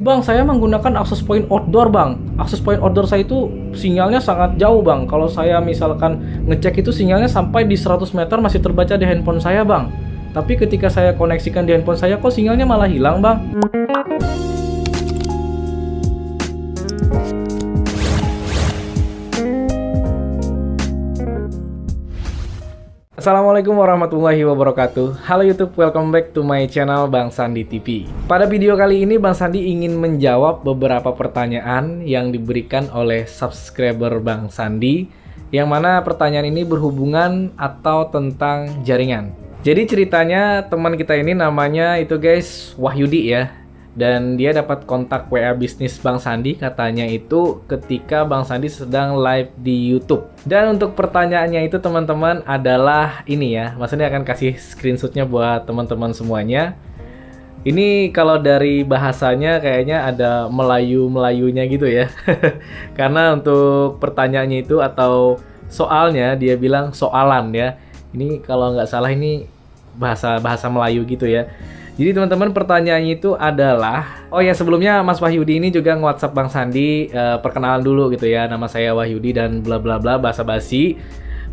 Bang, saya menggunakan access point outdoor bang. Access point outdoor saya itu sinyalnya sangat jauh bang. Kalau saya misalkan ngecek itu sinyalnya sampai di 100 meter masih terbaca di handphone saya bang. Tapi ketika saya koneksikan di handphone saya kok sinyalnya malah hilang bang. Assalamualaikum warahmatullahi wabarakatuh. Halo YouTube, welcome back to my channel Bang Sandi TV. Pada video kali ini Bang Sandi ingin menjawab beberapa pertanyaan yang diberikan oleh subscriber Bang Sandi, yang mana pertanyaan ini berhubungan atau tentang jaringan. Jadi ceritanya teman kita ini namanya itu guys Wahyudi ya. Dan dia dapat kontak WA bisnis Bang Sandi katanya itu ketika Bang Sandi sedang live di YouTube. Dan untuk pertanyaannya itu teman-teman adalah ini ya. Mas Sandi akan kasih screenshotnya buat teman-teman semuanya. Ini kalau dari bahasanya kayaknya ada Melayu-Melayunya gitu ya. Karena untuk pertanyaannya itu atau soalnya dia bilang soalan ya. Ini kalau nggak salah ini bahasa Melayu gitu ya. Jadi teman-teman pertanyaannya itu adalah, oh ya sebelumnya Mas Wahyudi ini juga nge-WhatsApp Bang Sandi, perkenalan dulu gitu ya, nama saya Wahyudi dan bla bla bla basa-basi.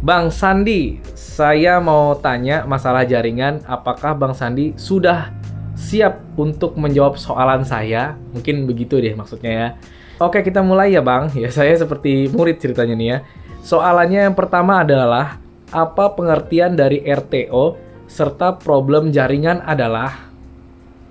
Bang Sandi, saya mau tanya masalah jaringan, apakah Bang Sandi sudah siap untuk menjawab soalan saya? Mungkin begitu deh maksudnya ya. Oke, kita mulai ya Bang. Ya saya seperti murid ceritanya nih ya. Soalannya yang pertama adalah, apa pengertian dari RTO serta problem jaringan adalah?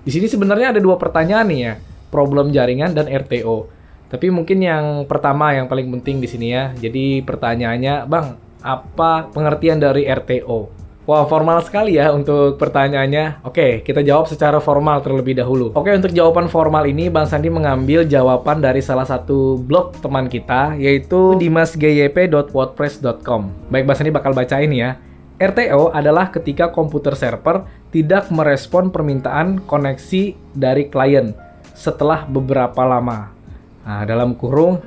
Di sini sebenarnya ada dua pertanyaan nih ya, problem jaringan dan RTO. Tapi mungkin yang pertama yang paling penting di sini ya. Jadi pertanyaannya, Bang, apa pengertian dari RTO? Wah, formal sekali ya untuk pertanyaannya. Oke, kita jawab secara formal terlebih dahulu. Oke, untuk jawaban formal ini Bang Sandi mengambil jawaban dari salah satu blog teman kita, yaitu dimasgyp.wordpress.com. Baik, Bang Sandi bakal baca ini ya. RTO adalah ketika komputer server tidak merespon permintaan koneksi dari klien setelah beberapa lama. Nah, dalam kurung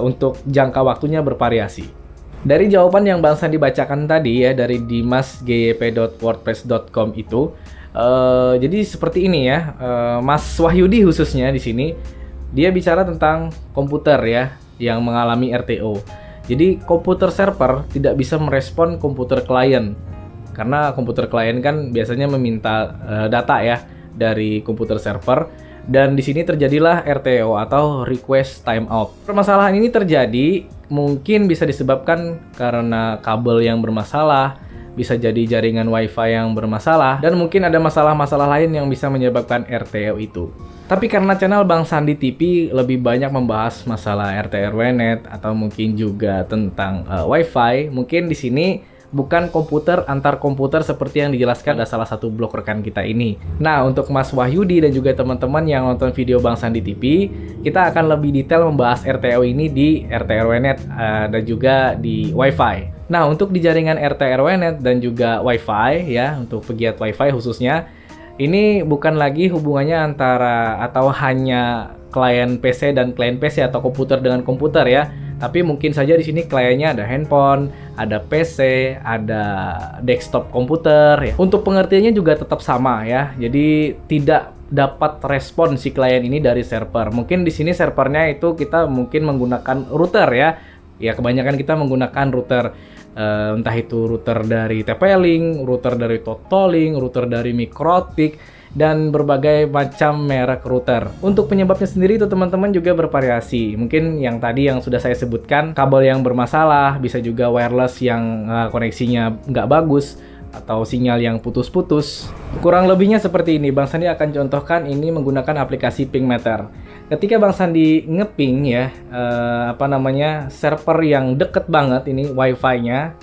untuk jangka waktunya bervariasi. Dari jawaban yang Bang Sandi bacakan tadi ya dari dimasgyp.wordpress.com itu, jadi seperti ini ya, Mas Wahyudi khususnya di sini dia bicara tentang komputer ya yang mengalami RTO. Jadi komputer server tidak bisa merespon komputer klien karena komputer klien kan biasanya meminta data ya dari komputer server, dan di sini terjadilah RTO atau request timeout. Permasalahan ini terjadi mungkin bisa disebabkan karena kabel yang bermasalah, bisa jadi jaringan WiFi yang bermasalah, dan mungkin ada masalah-masalah lain yang bisa menyebabkan RTO itu. Tapi karena channel Bang Sandi TV lebih banyak membahas masalah RT/RW-NET atau mungkin juga tentang WiFi, mungkin di sini bukan komputer antar komputer seperti yang dijelaskan ada salah satu blog rekan kita ini. Nah, untuk Mas Wahyudi dan juga teman-teman yang nonton video Bang Sandi TV, kita akan lebih detail membahas RTO ini di RT/RW-NET dan juga di WiFi. Nah, untuk di jaringan RT/RW-NET dan juga WiFi ya, untuk pegiat WiFi khususnya, ini bukan lagi hubungannya antara atau hanya klien PC dan klien PC atau komputer dengan komputer ya. Tapi mungkin saja di sini kliennya ada handphone, ada PC, ada desktop komputer ya. Untuk pengertiannya juga tetap sama ya. Jadi tidak dapat respon si klien ini dari server. Mungkin di sini servernya itu kita mungkin menggunakan router ya. Ya kebanyakan kita menggunakan router. Entah itu router dari TP-Link, router dari Totalink, router dari Mikrotik, dan berbagai macam merek router. Untuk penyebabnya sendiri itu teman-teman juga bervariasi. Mungkin yang tadi yang sudah saya sebutkan, kabel yang bermasalah, bisa juga wireless yang koneksinya nggak bagus, atau sinyal yang putus-putus. Kurang lebihnya seperti ini. Bang Sandi akan contohkan ini menggunakan aplikasi Pingmeter. Ketika Bang Sandi ngeping ya, server yang deket banget ini WiFi-nya.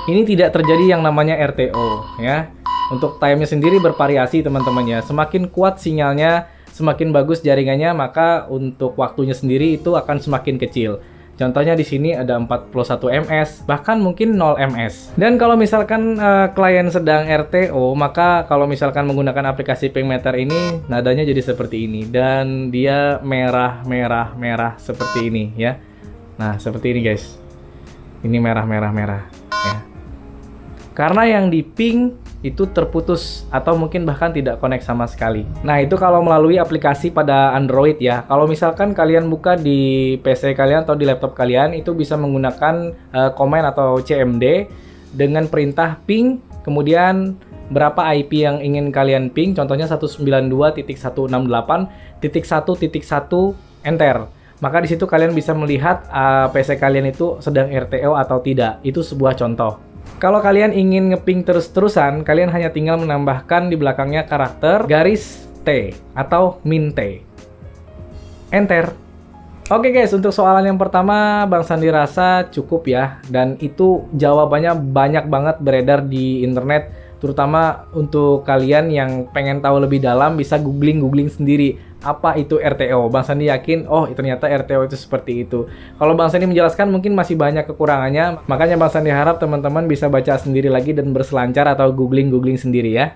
Ini tidak terjadi yang namanya RTO ya. Untuk time-nya sendiri bervariasi teman-teman ya. Semakin kuat sinyalnya, semakin bagus jaringannya, maka untuk waktunya sendiri itu akan semakin kecil. Contohnya di sini ada 41 ms, bahkan mungkin 0 ms. Dan kalau misalkan klien sedang RTO, maka kalau misalkan menggunakan aplikasi Pingmeter ini, nadanya jadi seperti ini. Dan dia merah seperti ini ya. Nah, seperti ini guys. Ini merah ya. Karena yang di ping itu terputus atau mungkin bahkan tidak connect sama sekali. Nah, itu kalau melalui aplikasi pada Android ya. Kalau misalkan kalian buka di PC kalian atau di laptop kalian, itu bisa menggunakan command atau CMD dengan perintah ping, kemudian berapa IP yang ingin kalian ping, contohnya 192.168.1.1 enter. Maka di situ kalian bisa melihat PC kalian itu sedang RTO atau tidak. Itu sebuah contoh. Kalau kalian ingin ngeping terus-terusan, kalian hanya tinggal menambahkan di belakangnya karakter garis T atau min T. Enter. Oke guys, untuk soalan yang pertama Bang Sandi rasa cukup ya. Dan itu jawabannya banyak banget beredar di internet. Terutama untuk kalian yang pengen tahu lebih dalam, bisa googling sendiri apa itu RTO. Bang Sandi yakin, oh ternyata RTO itu seperti itu. Kalau Bang Sandi menjelaskan mungkin masih banyak kekurangannya, makanya Bang Sandi harap teman-teman bisa baca sendiri lagi dan berselancar atau googling sendiri ya.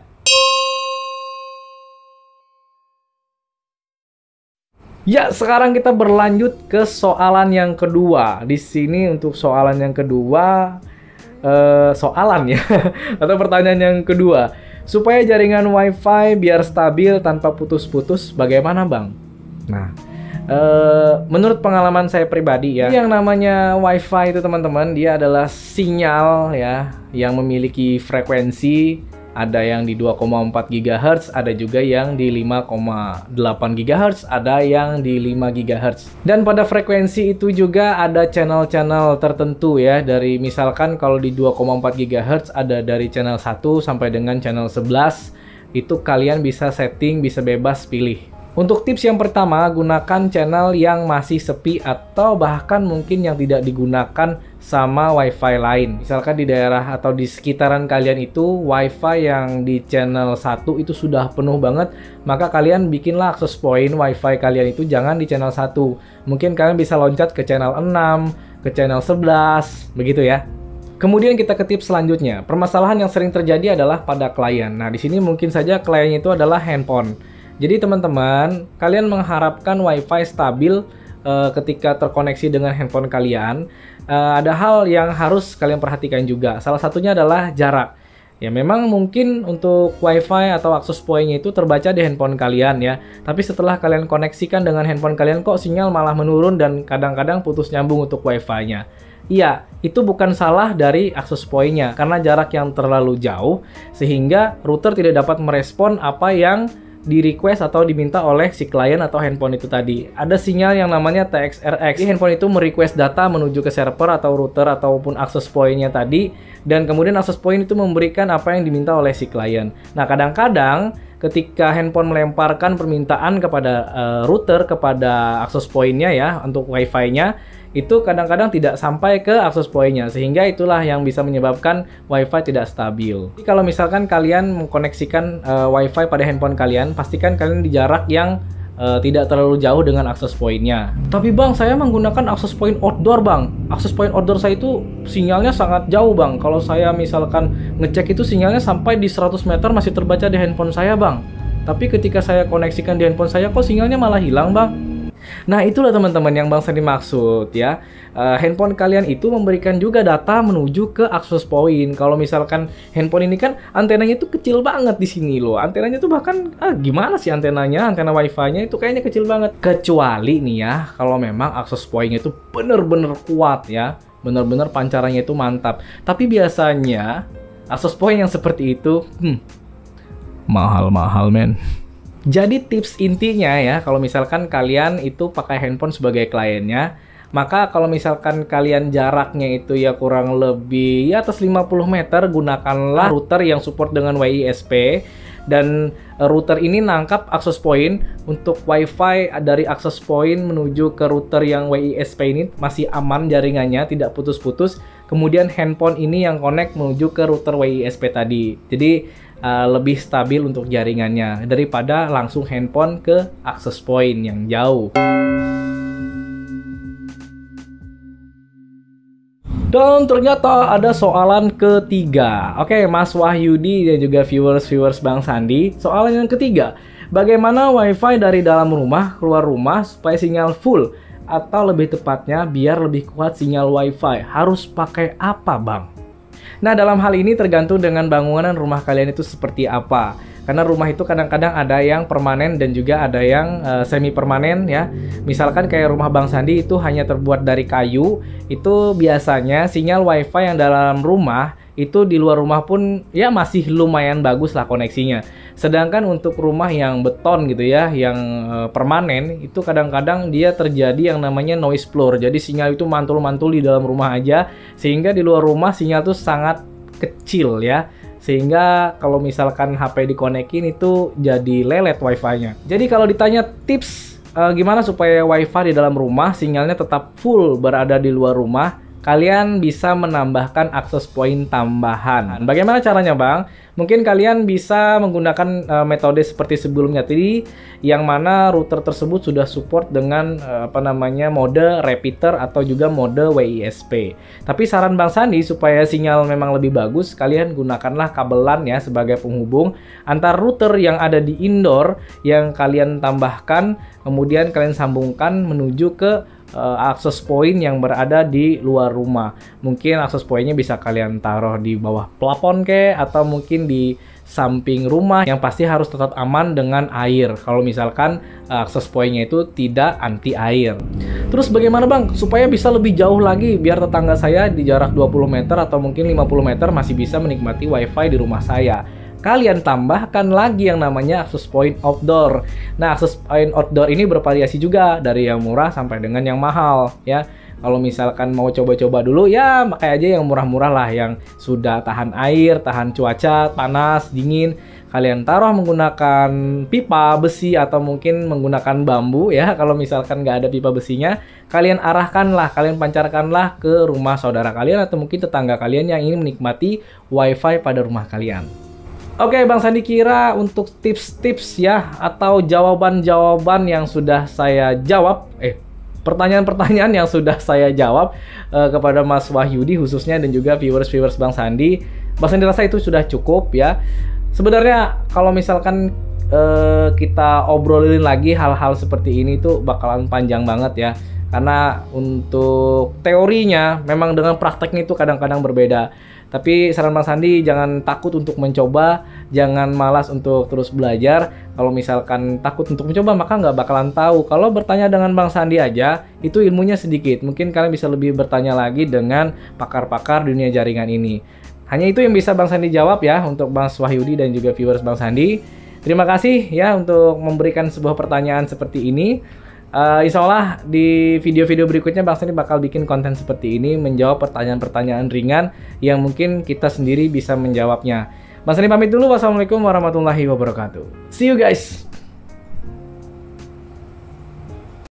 Ya, sekarang kita berlanjut ke soalan yang kedua. Di sini untuk soalan yang kedua, soalan ya atau pertanyaan yang kedua, supaya jaringan WiFi biar stabil tanpa putus-putus bagaimana Bang? Nah, menurut pengalaman saya pribadi ya, yang namanya WiFi itu teman-teman, dia adalah sinyal ya yang memiliki frekuensi. Ada yang di 2,4 GHz, ada juga yang di 5,8 GHz, ada yang di 5 GHz. Dan pada frekuensi itu juga ada channel-channel tertentu ya. Dari misalkan kalau di 2,4 GHz ada dari channel 1 sampai dengan channel 11. Itu kalian bisa setting, bisa bebas pilih. Untuk tips yang pertama, gunakan channel yang masih sepi atau bahkan mungkin yang tidak digunakan sama WiFi lain. Misalkan di daerah atau di sekitaran kalian itu WiFi yang di channel 1 itu sudah penuh banget, maka kalian bikinlah access point WiFi kalian itu jangan di channel 1. Mungkin kalian bisa loncat ke channel 6, ke channel 11, begitu ya. Kemudian kita ke tips selanjutnya. Permasalahan yang sering terjadi adalah pada klien. Nah, di sini mungkin saja kliennya itu adalah handphone. Jadi teman-teman, kalian mengharapkan WiFi stabil ketika terkoneksi dengan handphone kalian. Ada hal yang harus kalian perhatikan juga. Salah satunya adalah jarak. Ya memang mungkin untuk WiFi atau access point-nya itu terbaca di handphone kalian ya. Tapi setelah kalian koneksikan dengan handphone kalian kok sinyal malah menurun dan kadang-kadang putus nyambung untuk WiFi-nya. Iya, itu bukan salah dari access point-nya karena jarak yang terlalu jauh sehingga router tidak dapat merespon apa yang di request atau diminta oleh si klien atau handphone itu tadi. Ada sinyal yang namanya TXRX. Jadi handphone itu merequest data menuju ke server atau router ataupun access point-nya tadi, dan kemudian access point itu memberikan apa yang diminta oleh si klien. Nah, kadang-kadang ketika handphone melemparkan permintaan kepada router, kepada access point-nya ya untuk WiFi-nya, itu kadang-kadang tidak sampai ke access point-nya, sehingga itulah yang bisa menyebabkan WiFi tidak stabil. Jadi kalau misalkan kalian mengkoneksikan WiFi pada handphone kalian, pastikan kalian di jarak yang tidak terlalu jauh dengan access point-nya. Tapi Bang, saya menggunakan access point outdoor Bang. Access point outdoor saya itu sinyalnya sangat jauh Bang. Kalau saya misalkan ngecek itu sinyalnya sampai di 100 meter masih terbaca di handphone saya Bang. Tapi ketika saya koneksikan di handphone saya kok sinyalnya malah hilang Bang. Nah, itulah teman-teman yang Bang Sandi maksud ya. Handphone kalian itu memberikan juga data menuju ke access point. Kalau misalkan handphone ini kan antenanya itu kecil banget di sini loh. Antenanya tuh bahkan gimana sih antenanya? Antena WiFi-nya itu kayaknya kecil banget. Kecuali nih ya, kalau memang access point-nya itu bener-bener kuat ya. Bener-bener pancarannya itu mantap. Tapi biasanya access point yang seperti itu mahal-mahal men. Jadi tips intinya ya, kalau misalkan kalian itu pakai handphone sebagai kliennya, maka kalau misalkan kalian jaraknya itu ya kurang lebih ya atas 50 meter, gunakanlah router yang support dengan WISP. Dan router ini nangkap access point untuk WiFi dari access point menuju ke router yang WISP ini masih aman jaringannya, tidak putus-putus. Kemudian handphone ini yang connect menuju ke router WISP tadi. Jadi lebih stabil untuk jaringannya daripada langsung handphone ke access point yang jauh. Dan ternyata ada soalan ketiga. Oke, Mas Wahyudi dan juga viewers Bang Sandi. Soalan yang ketiga, bagaimana WiFi dari dalam rumah keluar rumah supaya sinyal full? Atau lebih tepatnya biar lebih kuat sinyal WiFi, harus pakai apa Bang? Nah, dalam hal ini tergantung dengan bangunan rumah kalian itu seperti apa. Karena rumah itu kadang-kadang ada yang permanen dan juga ada yang semi permanen ya. Misalkan kayak rumah Bang Sandi itu hanya terbuat dari kayu, itu biasanya sinyal WiFi yang dalam rumah itu di luar rumah pun ya masih lumayan bagus lah koneksinya. Sedangkan untuk rumah yang beton gitu ya, yang permanen, itu kadang-kadang dia terjadi yang namanya noise floor. Jadi sinyal itu mantul-mantul di dalam rumah aja, sehingga di luar rumah sinyal itu sangat kecil ya. Sehingga kalau misalkan HP dikonekin itu jadi lelet WiFi-nya. Jadi kalau ditanya tips gimana supaya WiFi di dalam rumah sinyalnya tetap full berada di luar rumah, kalian bisa menambahkan akses point tambahan. Bagaimana caranya, Bang? Mungkin kalian bisa menggunakan metode seperti sebelumnya tadi, yang mana router tersebut sudah support dengan mode repeater atau juga mode WISP. Tapi saran Bang Sandi supaya sinyal memang lebih bagus, kalian gunakanlah kabelan ya sebagai penghubung antar router yang ada di indoor yang kalian tambahkan, kemudian kalian sambungkan menuju ke akses point yang berada di luar rumah. Mungkin akses pointnya bisa kalian taruh di bawah plafon atau mungkin di samping rumah, yang pasti harus tetap aman dengan air kalau misalkan akses pointnya itu tidak anti air. Terus bagaimana, Bang, supaya bisa lebih jauh lagi biar tetangga saya di jarak 20 meter atau mungkin 50 meter masih bisa menikmati WiFi di rumah saya? Kalian tambahkan lagi yang namanya akses point outdoor. Nah, akses point outdoor ini bervariasi juga dari yang murah sampai dengan yang mahal ya. Kalau misalkan mau coba-coba dulu ya pakai aja yang murah-murah lah, yang sudah tahan air, tahan cuaca, panas, dingin. Kalian taruh menggunakan pipa besi atau mungkin menggunakan bambu ya. Kalau misalkan nggak ada pipa besinya, kalian arahkanlah, kalian pancarkanlah ke rumah saudara kalian atau mungkin tetangga kalian yang ingin menikmati WiFi pada rumah kalian. Oke, Bang Sandi kira untuk tips-tips ya atau jawaban-jawaban yang sudah saya jawab, pertanyaan-pertanyaan yang sudah saya jawab kepada Mas Wahyudi khususnya dan juga viewers-viewers Bang Sandi rasa itu sudah cukup ya. Sebenarnya kalau misalkan kita obrolin lagi hal-hal seperti ini tuh bakalan panjang banget ya. Karena untuk teorinya memang dengan prakteknya itu kadang-kadang berbeda. Tapi saran Bang Sandi jangan takut untuk mencoba, jangan malas untuk terus belajar. Kalau misalkan takut untuk mencoba maka nggak bakalan tahu. Kalau bertanya dengan Bang Sandi aja itu ilmunya sedikit. Mungkin kalian bisa lebih bertanya lagi dengan pakar-pakar dunia jaringan ini. Hanya itu yang bisa Bang Sandi jawab ya untuk Bang Wahyudi dan juga viewers Bang Sandi. Terima kasih ya untuk memberikan sebuah pertanyaan seperti ini. Insya Allah di video-video berikutnya Bang Sandi bakal bikin konten seperti ini, menjawab pertanyaan-pertanyaan ringan yang mungkin kita sendiri bisa menjawabnya. Bang Sandi pamit dulu. Wassalamualaikum warahmatullahi wabarakatuh. See you guys.